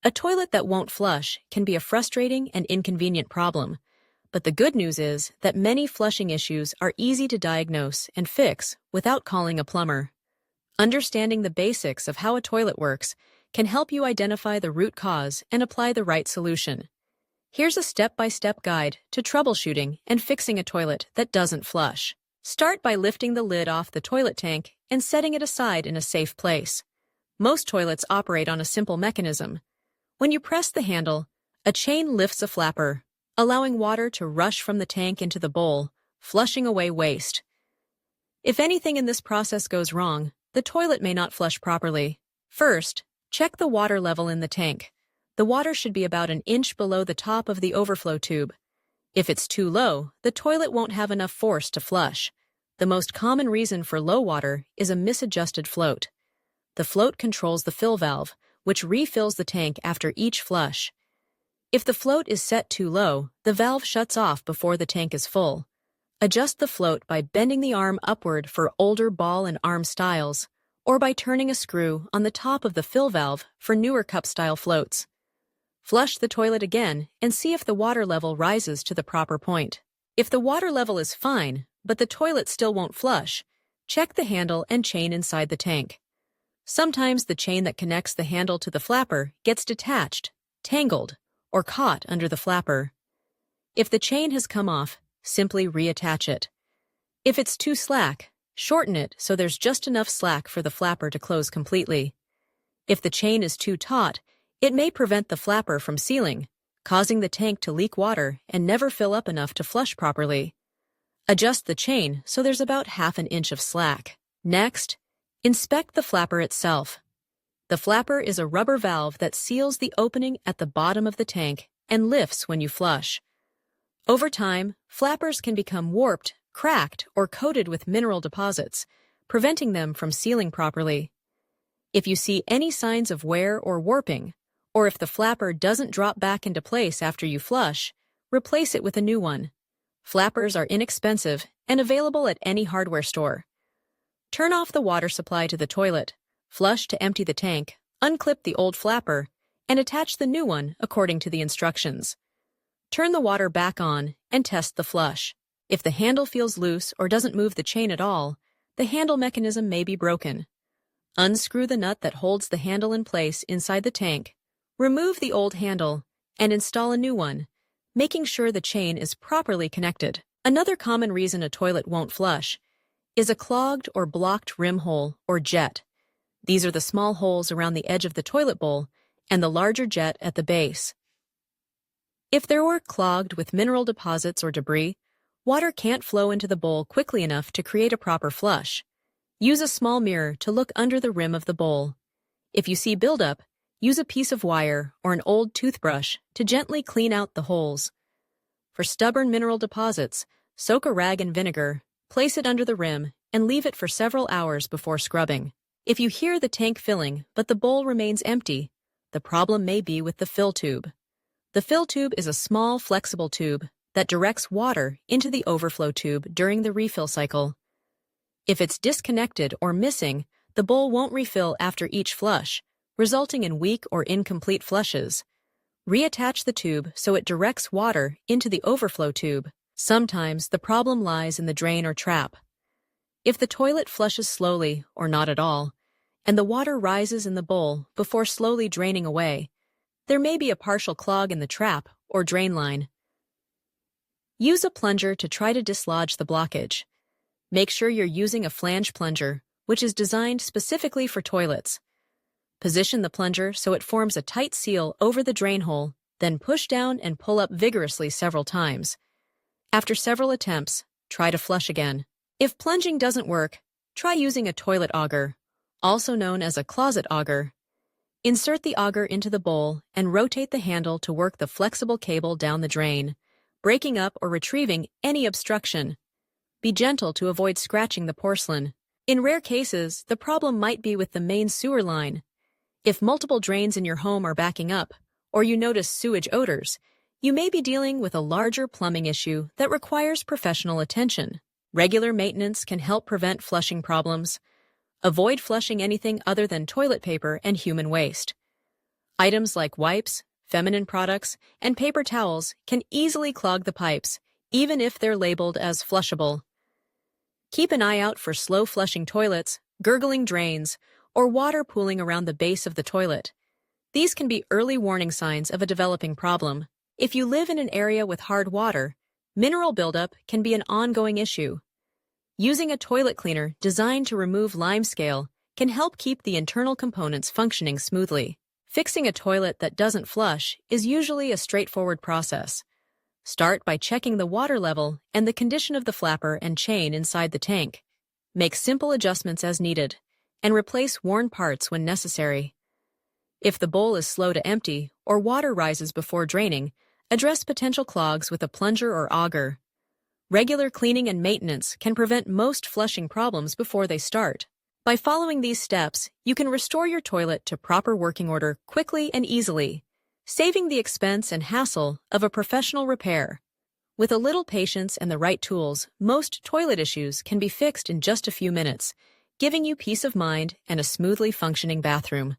A toilet that won't flush can be a frustrating and inconvenient problem, but the good news is that many flushing issues are easy to diagnose and fix without calling a plumber. Understanding the basics of how a toilet works can help you identify the root cause and apply the right solution. Here's a step-by-step guide to troubleshooting and fixing a toilet that doesn't flush. Start by lifting the lid off the toilet tank and setting it aside in a safe place. Most toilets operate on a simple mechanism. When you press the handle, a chain lifts a flapper, allowing water to rush from the tank into the bowl, flushing away waste. If anything in this process goes wrong, the toilet may not flush properly. First, check the water level in the tank. The water should be about an inch below the top of the overflow tube. If it's too low, the toilet won't have enough force to flush. The most common reason for low water is a misadjusted float. The float controls the fill valve, which refills the tank after each flush. If the float is set too low, the valve shuts off before the tank is full. Adjust the float by bending the arm upward for older ball and arm styles, or by turning a screw on the top of the fill valve for newer cup-style floats. Flush the toilet again and see if the water level rises to the proper point. If the water level is fine, but the toilet still won't flush, check the handle and chain inside the tank. Sometimes the chain that connects the handle to the flapper gets detached, tangled, or caught under the flapper. If the chain has come off, simply reattach it. If it's too slack, shorten it so there's just enough slack for the flapper to close completely. If the chain is too taut, it may prevent the flapper from sealing, causing the tank to leak water and never fill up enough to flush properly. Adjust the chain so there's about half an inch of slack. Next, inspect the flapper itself. The flapper is a rubber valve that seals the opening at the bottom of the tank and lifts when you flush. Over time, flappers can become warped, cracked, or coated with mineral deposits, preventing them from sealing properly. If you see any signs of wear or warping, or if the flapper doesn't drop back into place after you flush, replace it with a new one. Flappers are inexpensive and available at any hardware store. Turn off the water supply to the toilet, flush to empty the tank, unclip the old flapper, and attach the new one according to the instructions. Turn the water back on and test the flush. If the handle feels loose or doesn't move the chain at all, the handle mechanism may be broken. Unscrew the nut that holds the handle in place inside the tank, remove the old handle, and install a new one, making sure the chain is properly connected. Another common reason a toilet won't flush is a clogged or blocked rim hole or jet. These are the small holes around the edge of the toilet bowl and the larger jet at the base. If they were clogged with mineral deposits or debris, water can't flow into the bowl quickly enough to create a proper flush. Use a small mirror to look under the rim of the bowl. If you see buildup, use a piece of wire or an old toothbrush to gently clean out the holes. For stubborn mineral deposits, soak a rag in vinegar, place it under the rim, and leave it for several hours before scrubbing. If you hear the tank filling but the bowl remains empty, the problem may be with the fill tube. The fill tube is a small, flexible tube that directs water into the overflow tube during the refill cycle. If it's disconnected or missing, the bowl won't refill after each flush, resulting in weak or incomplete flushes. Reattach the tube so it directs water into the overflow tube. Sometimes the problem lies in the drain or trap. If the toilet flushes slowly or not at all, and the water rises in the bowl before slowly draining away, there may be a partial clog in the trap or drain line. Use a plunger to try to dislodge the blockage. Make sure you're using a flange plunger, which is designed specifically for toilets. Position the plunger so it forms a tight seal over the drain hole, then push down and pull up vigorously several times. After several attempts, try to flush again. If plunging doesn't work, try using a toilet auger, also known as a closet auger. Insert the auger into the bowl and rotate the handle to work the flexible cable down the drain, breaking up or retrieving any obstruction. Be gentle to avoid scratching the porcelain. In rare cases, the problem might be with the main sewer line. If multiple drains in your home are backing up, or you notice sewage odors, you may be dealing with a larger plumbing issue that requires professional attention. Regular maintenance can help prevent flushing problems. Avoid flushing anything other than toilet paper and human waste. Items like wipes, feminine products, and paper towels can easily clog the pipes, even if they're labeled as flushable. Keep an eye out for slow flushing toilets, gurgling drains, or water pooling around the base of the toilet. These can be early warning signs of a developing problem. If you live in an area with hard water, mineral buildup can be an ongoing issue. Using a toilet cleaner designed to remove limescale can help keep the internal components functioning smoothly. Fixing a toilet that doesn't flush is usually a straightforward process. Start by checking the water level and the condition of the flapper and chain inside the tank. Make simple adjustments as needed, and replace worn parts when necessary. If the bowl is slow to empty or water rises before draining, address potential clogs with a plunger or auger. Regular cleaning and maintenance can prevent most flushing problems before they start. By following these steps, you can restore your toilet to proper working order quickly and easily, saving the expense and hassle of a professional repair. With a little patience and the right tools, most toilet issues can be fixed in just a few minutes, giving you peace of mind and a smoothly functioning bathroom.